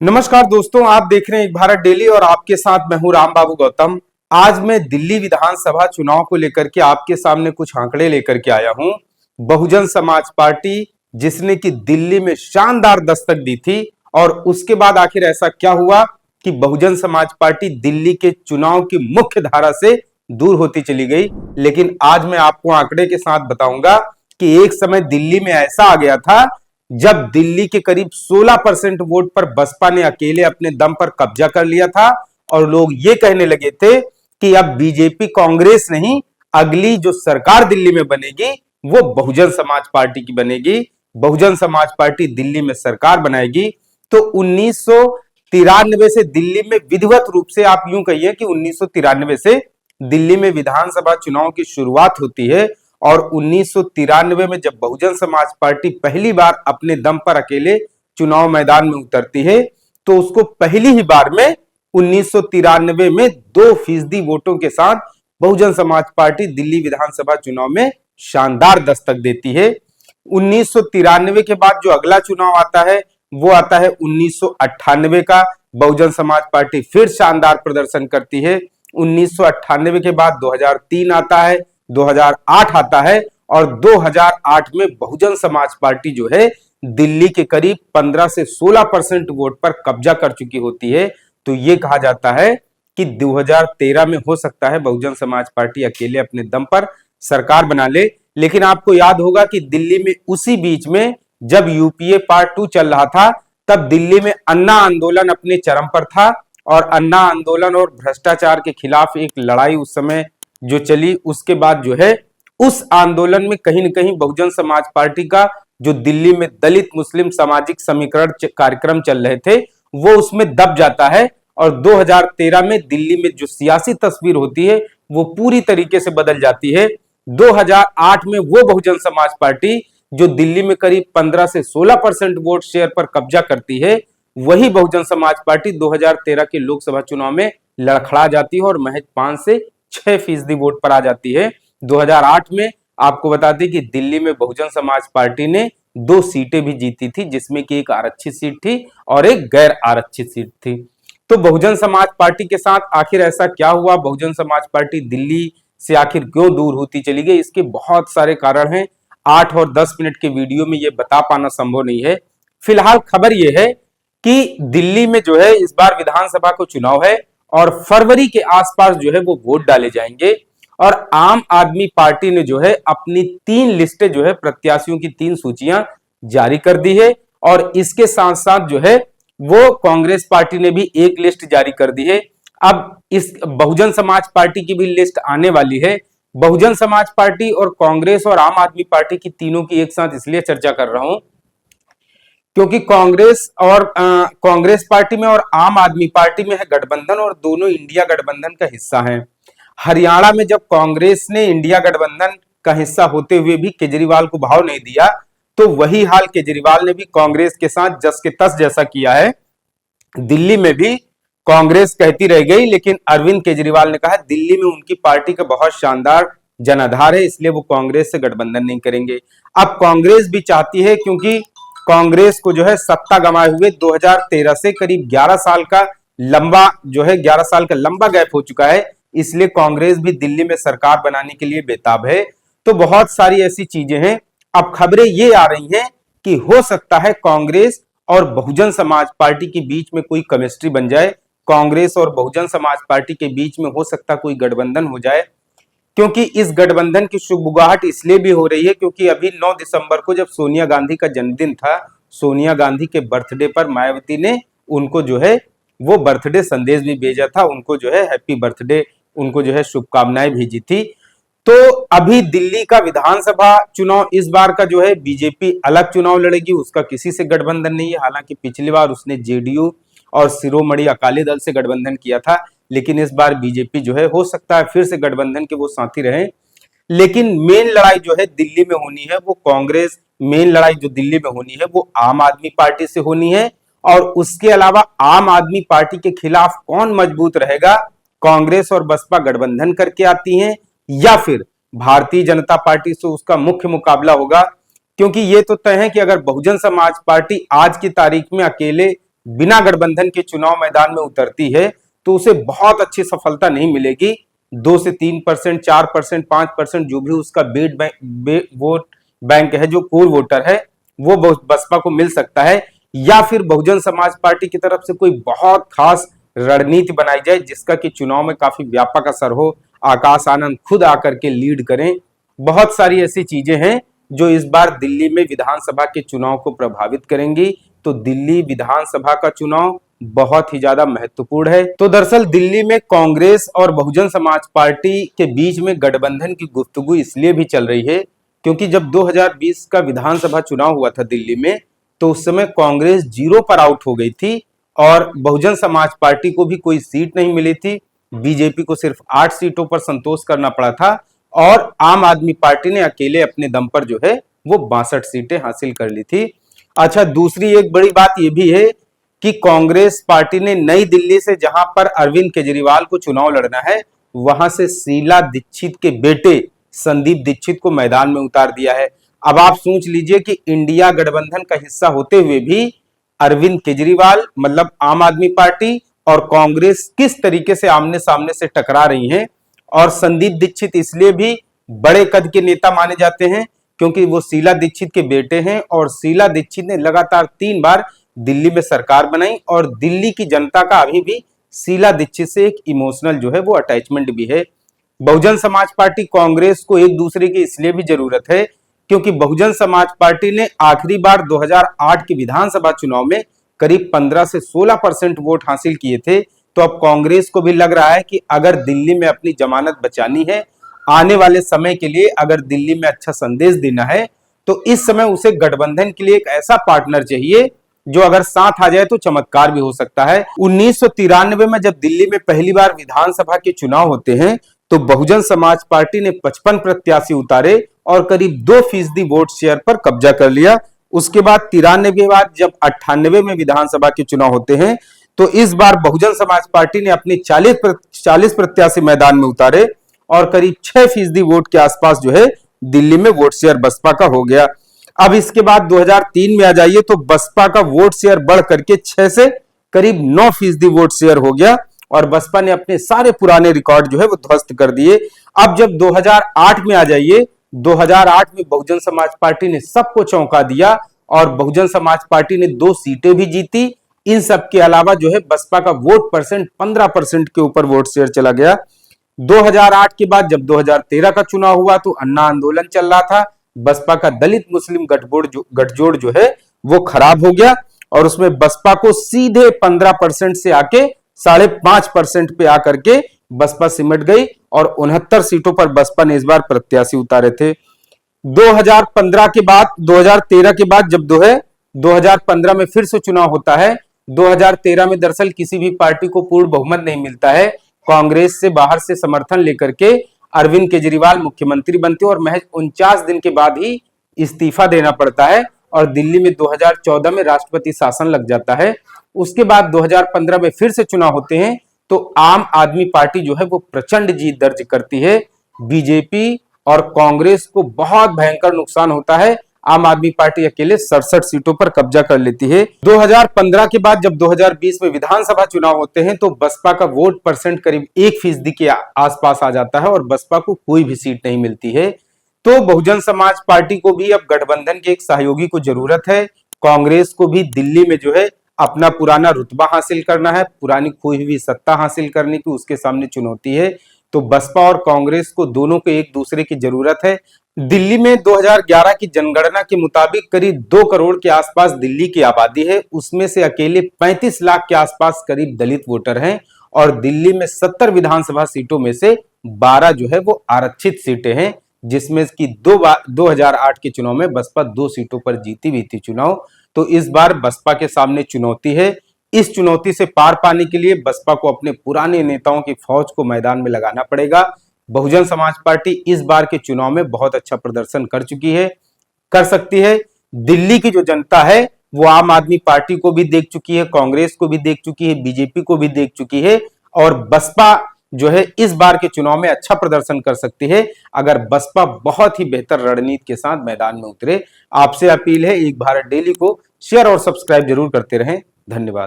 नमस्कार दोस्तों, आप देख रहे हैं एक भारत डेली और आपके साथ मैं हूं राम बाबू गौतम। आज मैं दिल्ली विधानसभा चुनाव को लेकर के आपके सामने कुछ आंकड़े लेकर के आया हूं। बहुजन समाज पार्टी जिसने कि दिल्ली में शानदार दस्तक दी थी और उसके बाद आखिर ऐसा क्या हुआ कि बहुजन समाज पार्टी दिल्ली के चुनाव की मुख्य धारा से दूर होती चली गई। लेकिन आज मैं आपको आंकड़े के साथ बताऊंगा कि एक समय दिल्ली में ऐसा आ गया था जब दिल्ली के करीब 16% वोट पर बसपा ने अकेले अपने दम पर कब्जा कर लिया था और लोग ये कहने लगे थे कि अब बीजेपी कांग्रेस नहीं, अगली जो सरकार दिल्ली में बनेगी वो बहुजन समाज पार्टी की बनेगी। बहुजन समाज पार्टी दिल्ली में सरकार बनाएगी। तो 1993 से दिल्ली में विधिवत रूप से आप यूं कहिए कि 1993 से दिल्ली में विधानसभा चुनाव की शुरुआत होती है और 1993 में जब बहुजन समाज पार्टी पहली बार अपने दम पर अकेले चुनाव मैदान में उतरती है तो उसको पहली ही बार में 1993 में 2% वोटों के साथ बहुजन समाज पार्टी दिल्ली विधानसभा चुनाव में शानदार दस्तक देती है। 1993 के बाद जो अगला चुनाव आता है वो आता है 1998 का। बहुजन समाज पार्टी फिर शानदार प्रदर्शन करती है। 1998 के बाद 2003 आता है, 2008 आता है और 2008 में बहुजन समाज पार्टी जो है दिल्ली के करीब 15 से 16% वोट पर कब्जा कर चुकी होती है। तो ये कहा जाता है कि 2013 में हो सकता है बहुजन समाज पार्टी अकेले अपने दम पर सरकार बना ले। लेकिन आपको याद होगा कि दिल्ली में उसी बीच में जब यूपीए पार्ट 2 चल रहा था तब दिल्ली में अन्ना आंदोलन अपने चरम पर था और अन्ना आंदोलन और भ्रष्टाचार के खिलाफ एक लड़ाई उस समय जो चली, उसके बाद जो है उस आंदोलन में कहीं न कहीं बहुजन समाज पार्टी का जो दिल्ली में दलित मुस्लिम सामाजिक समीकरण कार्यक्रम चल रहे थे वो उसमें दब जाता है और 2013 में दिल्ली में जो सियासी तस्वीर होती है वो पूरी तरीके से बदल जाती है। 2008 में वो बहुजन समाज पार्टी जो दिल्ली में करीब 15 से 16% वोट शेयर पर कब्जा करती है, वही बहुजन समाज पार्टी 2013 के लोकसभा चुनाव में लड़खड़ा जाती है और महज 5 से 6% वोट पर आ जाती है। 2008 में आपको बता दें कि दिल्ली में बहुजन समाज पार्टी ने 2 सीटें भी जीती थी, जिसमें कि एक आरक्षित सीट थी और एक गैर आरक्षित सीट थी। तो बहुजन समाज पार्टी के साथ आखिर ऐसा क्या हुआ, बहुजन समाज पार्टी दिल्ली से आखिर क्यों दूर होती चली गई, इसके बहुत सारे कारण हैं। 8 और 10 मिनट के वीडियो में यह बता पाना संभव नहीं है। फिलहाल खबर यह है कि दिल्ली में जो है इस बार विधानसभा को चुनाव है और फरवरी के आसपास जो है वो वोट डाले जाएंगे और आम आदमी पार्टी ने जो है अपनी 3 लिस्टें जो है प्रत्याशियों की 3 सूचियां जारी कर दी है और इसके साथ साथ जो है वो कांग्रेस पार्टी ने भी एक लिस्ट जारी कर दी है। अब इस बहुजन समाज पार्टी की भी लिस्ट आने वाली है। बहुजन समाज पार्टी और कांग्रेस और आम आदमी पार्टी की तीनों की एक साथ इसलिए चर्चा कर रहा हूं क्योंकि कांग्रेस पार्टी में और आम आदमी पार्टी में है गठबंधन और दोनों इंडिया गठबंधन का हिस्सा हैं। हरियाणा में जब कांग्रेस ने इंडिया गठबंधन का हिस्सा होते हुए भी केजरीवाल को भाव नहीं दिया तो वही हाल केजरीवाल ने भी कांग्रेस के साथ जस के तस जैसा किया है। दिल्ली में भी कांग्रेस कहती रह गई, लेकिन अरविंद केजरीवाल ने कहा दिल्ली में उनकी पार्टी का बहुत शानदार जनाधार है, इसलिए वो कांग्रेस से गठबंधन नहीं करेंगे। अब कांग्रेस भी चाहती है, क्योंकि कांग्रेस को जो है सत्ता गंवाए हुए 2013 से करीब 11 साल का लंबा गैप हो चुका है, इसलिए कांग्रेस भी दिल्ली में सरकार बनाने के लिए बेताब है। तो बहुत सारी ऐसी चीजें हैं। अब खबरें ये आ रही हैं कि हो सकता है कांग्रेस और बहुजन समाज पार्टी के बीच में कोई केमिस्ट्री बन जाए, कांग्रेस और बहुजन समाज पार्टी के बीच में हो सकता कोई गठबंधन हो जाए। क्योंकि इस गठबंधन की शुभबुगाहट इसलिए भी हो रही है क्योंकि अभी 9 दिसंबर को जब सोनिया गांधी का जन्मदिन था, सोनिया गांधी के बर्थडे पर मायावती ने उनको जो है वो बर्थडे संदेश भी भेजा था, उनको जो है हैप्पी बर्थडे, उनको जो है शुभकामनाएं भेजी थी। तो अभी दिल्ली का विधानसभा चुनाव इस बार का जो है बीजेपी अलग चुनाव लड़ेगी, उसका किसी से गठबंधन नहीं है। हालांकि पिछली बार उसने जेडीयू और शिरोमणि अकाली दल से गठबंधन किया था, लेकिन इस बार बीजेपी जो है हो सकता है फिर से गठबंधन के वो साथी रहे। लेकिन मेन लड़ाई जो है दिल्ली में होनी है वो कांग्रेस, मेन लड़ाई जो दिल्ली में होनी है वो आम आदमी पार्टी से होनी है। और उसके अलावा आम आदमी पार्टी के खिलाफ कौन मजबूत रहेगा, कांग्रेस और बसपा गठबंधन करके आती हैं या फिर भारतीय जनता पार्टी से उसका मुख्य मुकाबला होगा। क्योंकि ये तो तय है कि अगर बहुजन समाज पार्टी आज की तारीख में अकेले बिना गठबंधन के चुनाव मैदान में उतरती है तो उसे बहुत अच्छी सफलता नहीं मिलेगी। 2 से 3%, 4%, 5% जो भी उसका वोट बैंक है, जो कोर वोटर है, वो बसपा को मिल सकता है, या फिर बहुजन समाज पार्टी की तरफ से कोई बहुत खास रणनीति बनाई जाए जिसका कि चुनाव में काफी व्यापक असर हो, आकाश आनंद खुद आकर के लीड करें। बहुत सारी ऐसी चीजें हैं जो इस बार दिल्ली में विधानसभा के चुनाव को प्रभावित करेंगी। तो दिल्ली विधानसभा का चुनाव बहुत ही ज्यादा महत्वपूर्ण है। तो दरअसल दिल्ली में कांग्रेस और बहुजन समाज पार्टी के बीच में गठबंधन की गुफ्तगू इसलिए भी चल रही है क्योंकि जब 2020 का विधानसभा चुनाव हुआ था दिल्ली में, तो उस समय कांग्रेस 0 पर आउट हो गई थी और बहुजन समाज पार्टी को भी कोई सीट नहीं मिली थी। बीजेपी को सिर्फ 8 सीटों पर संतोष करना पड़ा था और आम आदमी पार्टी ने अकेले अपने दम पर जो है वो 62 सीटें हासिल कर ली थी। अच्छा, दूसरी एक बड़ी बात यह भी है कि कांग्रेस पार्टी ने नई दिल्ली से, जहां पर अरविंद केजरीवाल को चुनाव लड़ना है, वहां से शीला दीक्षित के बेटे संदीप दीक्षित को मैदान में उतार दिया है। अब आप सोच लीजिए कि इंडिया गठबंधन का हिस्सा होते हुए भी अरविंद केजरीवाल मतलब आम आदमी पार्टी और कांग्रेस किस तरीके से आमने सामने से टकरा रही हैं। और संदीप दीक्षित इसलिए भी बड़े कद के नेता माने जाते हैं क्योंकि वो शीला दीक्षित के बेटे हैं और शीला दीक्षित ने लगातार 3 बार दिल्ली में सरकार बनाई और दिल्ली की जनता का अभी भी शीला दीक्षित से एक इमोशनल जो है वो अटैचमेंट भी है। बहुजन समाज पार्टी कांग्रेस को एक दूसरे की इसलिए भी जरूरत है क्योंकि बहुजन समाज पार्टी ने आखिरी बार 2008 के विधानसभा चुनाव में करीब 15 से 16% वोट हासिल किए थे। तो अब कांग्रेस को भी लग रहा है कि अगर दिल्ली में अपनी जमानत बचानी है, आने वाले समय के लिए अगर दिल्ली में अच्छा संदेश देना है, तो इस समय उसे गठबंधन के लिए एक ऐसा पार्टनर चाहिए जो अगर साथ आ जाए तो चमत्कार भी हो सकता है। 1993 में जब दिल्ली में पहली बार विधानसभा के चुनाव होते हैं तो बहुजन समाज पार्टी ने 55 प्रत्याशी उतारे और करीब 2% वोट शेयर पर कब्जा कर लिया। उसके बाद 93 के बाद जब 98 में विधानसभा के चुनाव होते हैं तो इस बार बहुजन समाज पार्टी ने अपने 40 प्रत्याशी मैदान में उतारे और करीब 6% वोट के आसपास जो है दिल्ली में वोट शेयर बसपा का हो गया। अब इसके बाद 2003 में आ जाइए तो बसपा का वोट शेयर बढ़ करके 6 से करीब 9% वोट शेयर हो गया और बसपा ने अपने सारे पुराने रिकॉर्ड जो है वो ध्वस्त कर दिए। अब जब 2008 में आ जाइए, 2008 में बहुजन समाज पार्टी ने सबको चौंका दिया और बहुजन समाज पार्टी ने 2 सीटें भी जीती। इन सब के अलावा जो है बसपा का वोट परसेंट 15% के ऊपर वोट शेयर चला गया। 2008 के बाद जब 2013 का चुनाव हुआ तो अन्ना आंदोलन चल रहा था। बसपा का दलित मुस्लिम गठजोड़ जो है वो खराब हो गया और उसमें बसपा को सीधे 15% से आके 5.5% पे आकर के बसपा सिमट गई और 69 सीटों पर बसपा ने इस बार प्रत्याशी उतारे थे। 2015 के बाद 2013 के बाद जब 2015 में फिर से चुनाव होता है, 2013 में दरअसल किसी भी पार्टी को पूर्ण बहुमत नहीं मिलता है। कांग्रेस से बाहर से समर्थन लेकर के अरविंद केजरीवाल मुख्यमंत्री बनते और महज 49 दिन के बाद ही इस्तीफा देना पड़ता है और दिल्ली में 2014 में राष्ट्रपति शासन लग जाता है। उसके बाद 2015 में फिर से चुनाव होते हैं तो आम आदमी पार्टी जो है वो प्रचंड जीत दर्ज करती है। बीजेपी और कांग्रेस को बहुत भयंकर नुकसान होता है। आम आदमी पार्टी अकेले 67 सीटों पर कब्जा कर लेती है। 2015 के बाद जब 2020 में विधानसभा चुनाव होते हैं तो बसपा का वोट परसेंट करीब 1% के आसपास आ जाता है और बसपा को कोई भी सीट नहीं मिलती है। तो बहुजन समाज पार्टी को भी अब गठबंधन के एक सहयोगी को जरूरत है। कांग्रेस को भी दिल्ली में जो है अपना पुराना रुतबा हासिल करना है, पुरानी खोई हुई सत्ता हासिल करने की उसके सामने चुनौती है। तो बसपा और कांग्रेस को दोनों को एक दूसरे की जरूरत है। दिल्ली में 2011 की जनगणना के मुताबिक करीब 2 करोड़ के आसपास दिल्ली की आबादी है। उसमें से अकेले 35 लाख के आसपास करीब दलित वोटर हैं और दिल्ली में 70 विधानसभा सीटों में से 12 जो है वो आरक्षित सीटें हैं, जिसमें की 2008 के चुनाव में बसपा 2 सीटों पर जीती हुई थी चुनाव। तो इस बार बसपा के सामने चुनौती है। इस चुनौती से पार पाने के लिए बसपा को अपने पुराने नेताओं की फौज को मैदान में लगाना पड़ेगा। बहुजन समाज पार्टी इस बार के चुनाव में बहुत अच्छा प्रदर्शन कर चुकी है, कर सकती है। दिल्ली की जो जनता है वो आम आदमी पार्टी को भी देख चुकी है, कांग्रेस को भी देख चुकी है, बीजेपी को भी देख चुकी है और बसपा जो है इस बार के चुनाव में अच्छा प्रदर्शन कर सकती है अगर बसपा बहुत ही बेहतर रणनीति के साथ मैदान में उतरे। आपसे अपील है, एक भारत डेली को शेयर और सब्सक्राइब जरूर करते रहें। धन्यवाद।